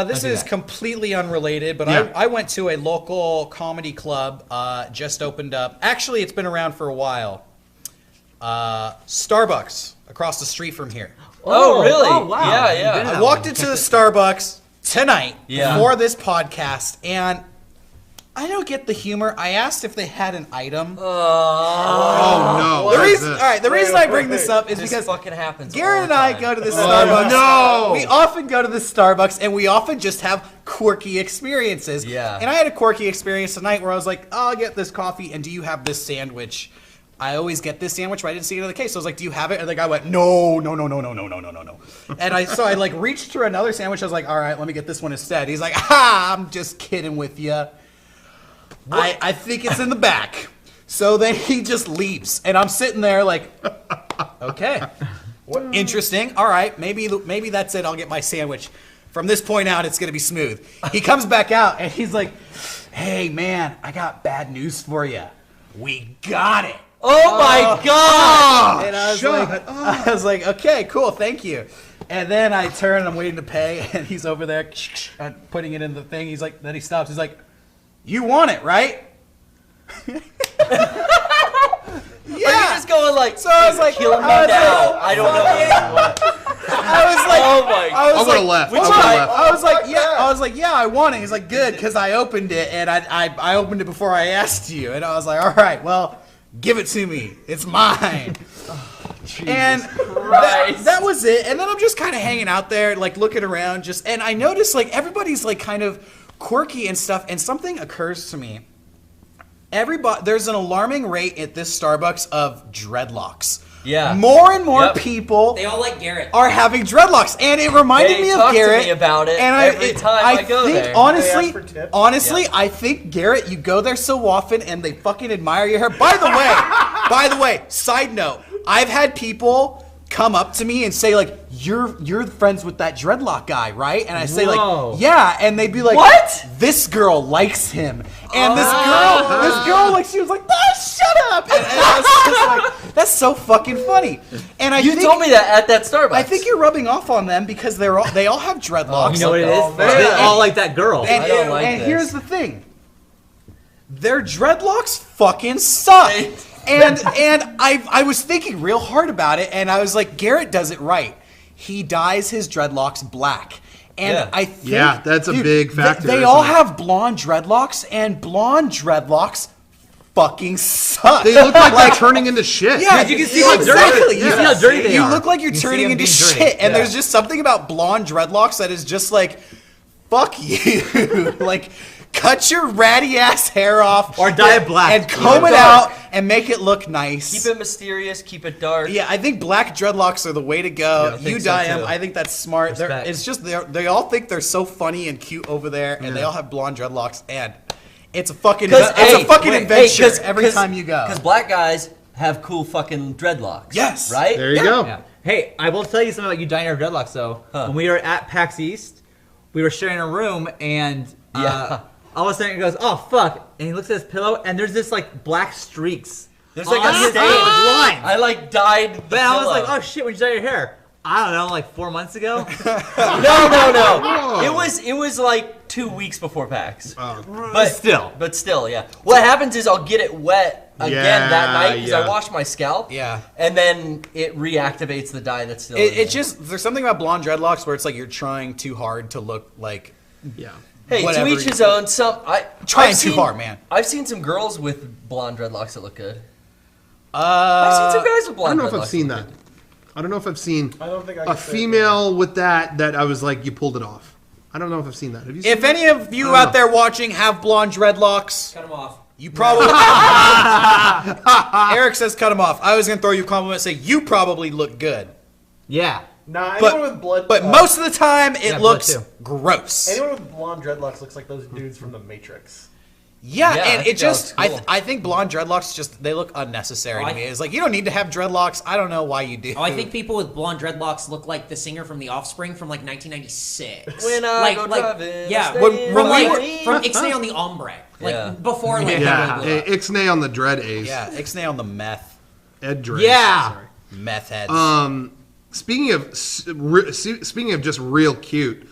This is completely unrelated, but I went to a local comedy club, just opened up. Actually, it's been around for a while. Starbucks, across the street from here. Oh, really? Oh, wow. Yeah. I walked into the Starbucks tonight before this podcast, and I don't get the humor. I asked if they had an item. Oh, no. The reason I bring this up is because fucking happens. Garrett and I go to the Starbucks. No. We often go to the Starbucks, and we often just have quirky experiences. Yeah. And I had a quirky experience tonight where I was like, oh, I'll get this coffee, and do you have this sandwich? I always get this sandwich, but I didn't see it in the case. So I was like, do you have it? And the guy went, no. And I like reached for another sandwich. I was like, all right, let me get this one instead. He's like, I'm just kidding with you. I think it's in the back. So then he just leaves. And I'm sitting there like, okay, interesting. All right, maybe that's it. I'll get my sandwich. From this point out, it's going to be smooth. He comes back out and he's like, hey, man, I got bad news for you. We got it. Oh my God! And I was like, okay, cool, thank you. And then I turn and I'm waiting to pay, and he's over there putting it in the thing. He's like, then he stops. He's like, you want it, right? Yeah. Are you just going like, so I was like, kill me now. I don't know what. I was like, oh my God. I would have left. I was like, yeah, I want it. He's like, good, because I opened it, and I opened it before I asked you. And I was like, all right, well, give it to me. It's mine. And that was it. And then I'm just kind of hanging out there, like looking around, and I noticed like everybody's like kind of quirky and stuff. And something occurs to me. There's an alarming rate at this Starbucks of dreadlocks. Yeah. More and more people. They all like Garrett. Are having dreadlocks, and it reminded me of Garrett. To me about it and every time I go there. Honestly, I think Garrett, you go there so often, and they fucking admire your hair. By the way, side note, I've had people come up to me and say like, "You're friends with that dreadlock guy, right?" And I say like, "Yeah," and they'd be like, "What? This girl likes him." And this girl, like, she was like, shut up! And I was just like, that's so fucking funny. And you told me that at that Starbucks. I think you're rubbing off on them because they all have dreadlocks. You know what it is? They all like that girl. And, I don't like this. Here's the thing: their dreadlocks fucking suck. And I was thinking real hard about it, and I was like, Garrett does it right. He dyes his dreadlocks black. And I think, that's a big factor. They all have blonde dreadlocks, and blonde dreadlocks fucking suck. They look like they're turning into shit. Yeah, you can see how dirty. You see how dirty they are. You look like you're turning into shit, and there's just something about blonde dreadlocks that is just like, fuck you. Like, cut your ratty ass hair off, or dye it black, and comb it out, and make it look nice. Keep it mysterious, keep it dark. Yeah, I think black dreadlocks are the way to go. Yeah, you dye them. I think that's smart. Respect. It's just they all think they're so funny and cute over there, and they all have blonde dreadlocks, and it's a fucking adventure every time you go. Because black guys have cool fucking dreadlocks. Yes, right. There you go. Yeah. Hey, I will tell you something about you dyeing our dreadlocks though. When we were at PAX East, we were sharing a room, and all of a sudden he goes, "Oh fuck!" and he looks at his pillow, and there's this like black streaks. There's like a stain. Lines. I like dyed the But I was pillow. like, "Oh shit!" When you dye your hair, I don't know, like 4 months ago. No. It was like 2 weeks before PAX. But still, yeah. What happens is I'll get it wet again that night because I wash my scalp. Yeah. And then it reactivates the dye that's still. It's just there's something about blonde dreadlocks where it's like you're trying too hard to look like. Yeah. Hey, whatever. to each his own. Trying too hard, man. I've seen some girls with blonde dreadlocks that look good. I've seen some guys with blonde dreadlocks. I don't know if I've seen that. I don't know if I've seen I don't think I a female with that I was like, you pulled it off. I don't know if I've seen that. Have you seen If any of you out there watching have blonde dreadlocks, cut them off. you probably. Eric says cut them off. I was gonna throw you a compliment and say you probably look good. Yeah. Nah, anyone with blood. But most of the time it blood looks too. gross. Anyone with blonde dreadlocks looks like those dudes from The Matrix. Yeah, Yeah, and it just, cool. I think blonde dreadlocks just, they look unnecessary to me. It's like, you don't need to have dreadlocks. I don't know why you do. Oh, I think people with blonde dreadlocks look like the singer from The Offspring from like 1996. When I go driving, yeah, stay when we in from Ixnay on the Ombre, like before like Yeah, blew up. Ixnay on the dread A's. Yeah, Ixnay on the meth. Ed Dread. Yeah. Sorry. Meth heads. Speaking of just real cute,